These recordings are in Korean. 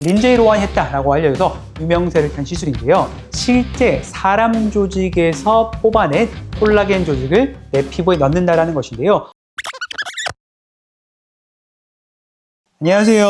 린제이 로한이 했다라고 알려져서 유명세를 탄 시술인데요. 실제 사람 조직에서 뽑아낸 콜라겐 조직을 내 피부에 넣는다라는 것인데요. 안녕하세요.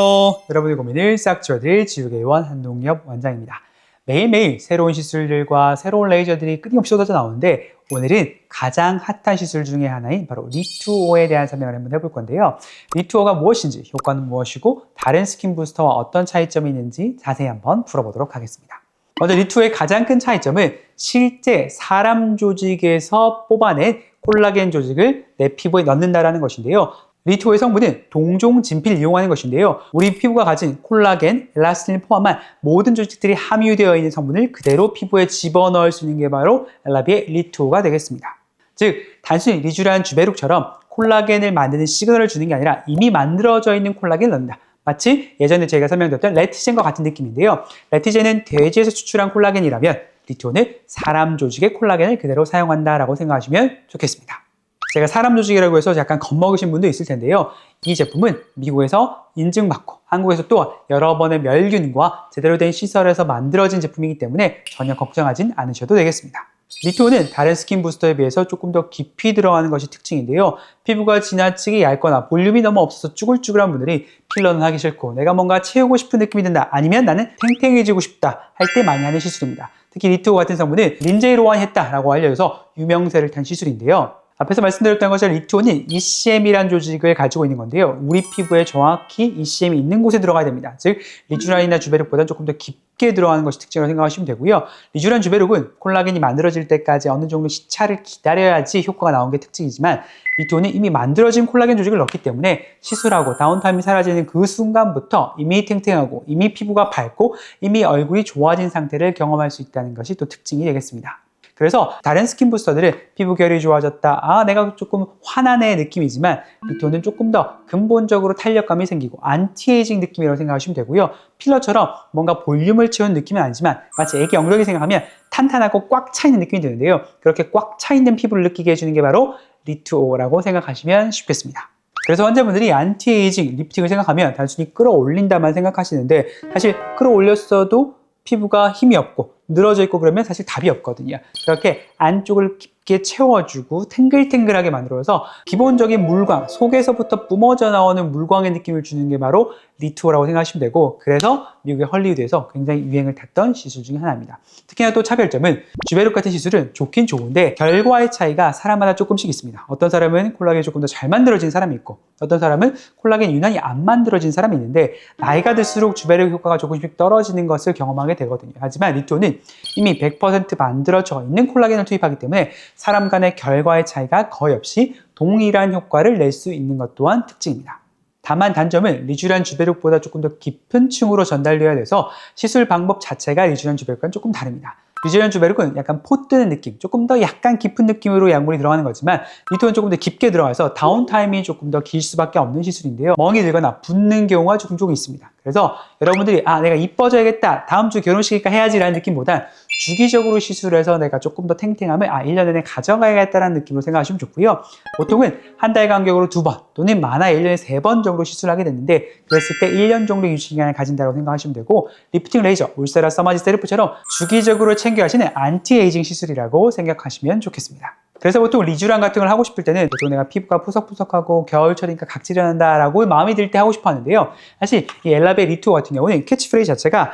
여러분의 고민을 싹 지워드릴 지우개원 한동엽 원장입니다. 매일매일 새로운 시술들과 새로운 레이저들이 끊임없이 쏟아져 나오는데 오늘은 가장 핫한 시술 중에 하나인 바로 리투오에 대한 설명을 한번 해볼 건데요. 리투오가 무엇인지, 효과는 무엇이고 다른 스킨 부스터와 어떤 차이점이 있는지 자세히 한번 풀어보도록 하겠습니다. 먼저 리투오의 가장 큰 차이점은 실제 사람 조직에서 뽑아낸 콜라겐 조직을 내 피부에 넣는다는 것인데요. 리투오의 성분은 동종 진피를 이용하는 것인데요. 우리 피부가 가진 콜라겐, 엘라스틴을 포함한 모든 조직들이 함유되어 있는 성분을 그대로 피부에 집어넣을 수 있는 게 바로 엘라비의 리투오가 되겠습니다. 즉, 단순히 리쥬란 주베룩처럼 콜라겐을 만드는 시그널을 주는 게 아니라 이미 만들어져 있는 콜라겐을 넣는다. 마치 예전에 저희가 설명드렸던 레티젠과 같은 느낌인데요. 레티젠은 돼지에서 추출한 콜라겐이라면 리투오는 사람 조직의 콜라겐을 그대로 사용한다라고 생각하시면 좋겠습니다. 제가 사람 조직이라고 해서 약간 겁먹으신 분도 있을 텐데요. 이 제품은 미국에서 인증받고 한국에서 또 여러 번의 멸균과 제대로 된 시설에서 만들어진 제품이기 때문에 전혀 걱정하진 않으셔도 되겠습니다. 리투오는 다른 스킨 부스터에 비해서 조금 더 깊이 들어가는 것이 특징인데요. 피부가 지나치게 얇거나 볼륨이 너무 없어서 쭈글쭈글한 분들이 필러는 하기 싫고 내가 뭔가 채우고 싶은 느낌이 든다, 아니면 나는 탱탱해지고 싶다 할 때 많이 하는 시술입니다. 특히 리투오 같은 성분은 린제이 로한이 했다라고 알려져서 유명세를 탄 시술인데요. 앞에서 말씀드렸던 것처럼 리투오는 ECM이라는 조직을 가지고 있는 건데요. 우리 피부에 정확히 ECM이 있는 곳에 들어가야 됩니다. 즉, 리쥬란이나 주베룩보다는 조금 더 깊게 들어가는 것이 특징이라고 생각하시면 되고요. 리쥬란 주베룩은 콜라겐이 만들어질 때까지 어느 정도 시차를 기다려야지 효과가 나오는 게 특징이지만 리투오는 이미 만들어진 콜라겐 조직을 넣기 때문에 시술하고 다운타임이 사라지는 그 순간부터 이미 탱탱하고 이미 피부가 밝고 이미 얼굴이 좋아진 상태를 경험할 수 있다는 것이 또 특징이 되겠습니다. 그래서 다른 스킨 부스터들은 피부 결이 좋아졌다, 내가 조금 환한의 느낌이지만 리투오는 조금 더 근본적으로 탄력감이 생기고 안티에이징 느낌이라고 생각하시면 되고요. 필러처럼 뭔가 볼륨을 채운 느낌은 아니지만 마치 애기 엉덩이 생각하면 탄탄하고 꽉 차있는 느낌이 드는데요. 그렇게 꽉 차있는 피부를 느끼게 해주는 게 바로 리투오라고 생각하시면 쉽겠습니다. 그래서 환자분들이 안티에이징, 리프팅을 생각하면 단순히 끌어올린다만 생각하시는데 사실 끌어올렸어도 피부가 힘이 없고 늘어져 있고 그러면 사실 답이 없거든요. 그렇게 안쪽을 깊게 채워주고 탱글탱글하게 만들어서 기본적인 물광, 속에서부터 뿜어져 나오는 물광의 느낌을 주는 게 바로 리투오라고 생각하시면 되고, 그래서 미국의 헐리우드에서 굉장히 유행을 탔던 시술 중에 하나입니다. 특히나 또 차별점은 주베룩 같은 시술은 좋긴 좋은데 결과의 차이가 사람마다 조금씩 있습니다. 어떤 사람은 콜라겐이 조금 더 잘 만들어진 사람이 있고 어떤 사람은 콜라겐이 유난히 안 만들어진 사람이 있는데 나이가 들수록 주베룩 효과가 조금씩 떨어지는 것을 경험하게 되거든요. 하지만 리투오는 이미 100% 만들어져 있는 콜라겐을 투입하기 때문에 사람 간의 결과의 차이가 거의 없이 동일한 효과를 낼 수 있는 것 또한 특징입니다. 다만 단점은 리쥬란 주베룩보다 조금 더 깊은 층으로 전달되어야 돼서 시술 방법 자체가 리쥬란 주베룩과는 조금 다릅니다. 리쥬란 주베룩은 약간 포 뜨는 느낌, 조금 더 약간 깊은 느낌으로 약물이 들어가는 거지만 리투오는 조금 더 깊게 들어가서 다운타임이 조금 더 길 수밖에 없는 시술인데요. 멍이 들거나 붓는 경우가 조금 있습니다. 그래서 여러분들이 내가 이뻐져야겠다, 다음 주 결혼식이니까 해야지 라는 느낌보단 주기적으로 시술해서 내가 조금 더 탱탱함을 1년 내내 가져가야겠다는 느낌으로 생각하시면 좋고요. 보통은 한 달 간격으로 2번 또는 많아 1년에 3번 정도 시술하게 됐는데 그랬을 때 1년 정도 유지 기간을 가진다고 생각하시면 되고, 리프팅 레이저, 울세라 서마지 세르프처럼 주기적으로 챙겨 하시는 안티에이징 시술이라고 생각하시면 좋겠습니다. 그래서 보통 리쥬란 같은 걸 하고 싶을 때는 보통 내가 피부가 푸석푸석하고 겨울철이니까 각질이 난다 라고 마음이 들 때 하고 싶어 하는데요. 사실 이 엘라베 리투오 같은 경우는 캐치프레이즈 자체가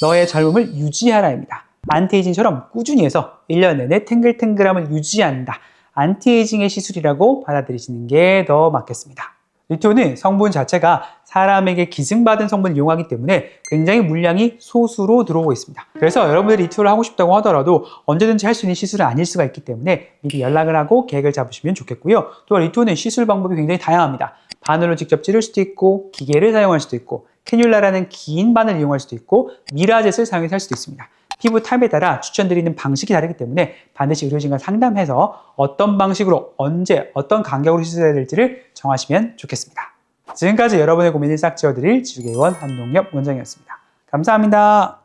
너의 젊음을 유지하라입니다. 안티에이징처럼 꾸준히 해서 1년 내내 탱글탱글함을 유지한다, 안티에이징의 시술이라고 받아들이시는 게 더 맞겠습니다. 리투오는 성분 자체가 사람에게 기증받은 성분을 이용하기 때문에 굉장히 물량이 소수로 들어오고 있습니다. 그래서 여러분들이 리투오를 하고 싶다고 하더라도 언제든지 할 수 있는 시술은 아닐 수가 있기 때문에 미리 연락을 하고 계획을 잡으시면 좋겠고요. 또한 리투오는 시술 방법이 굉장히 다양합니다. 바늘로 직접 찌를 수도 있고 기계를 사용할 수도 있고 캐뉼라라는 긴 바늘을 이용할 수도 있고 미라젯을 사용해서 할 수도 있습니다. 피부 타입에 따라 추천드리는 방식이 다르기 때문에 반드시 의료진과 상담해서 어떤 방식으로 언제 어떤 간격으로 시술해야 될지를 정하시면 좋겠습니다. 지금까지 여러분의 고민을 싹 지워드릴 지우개원 한동엽 원장이었습니다. 감사합니다.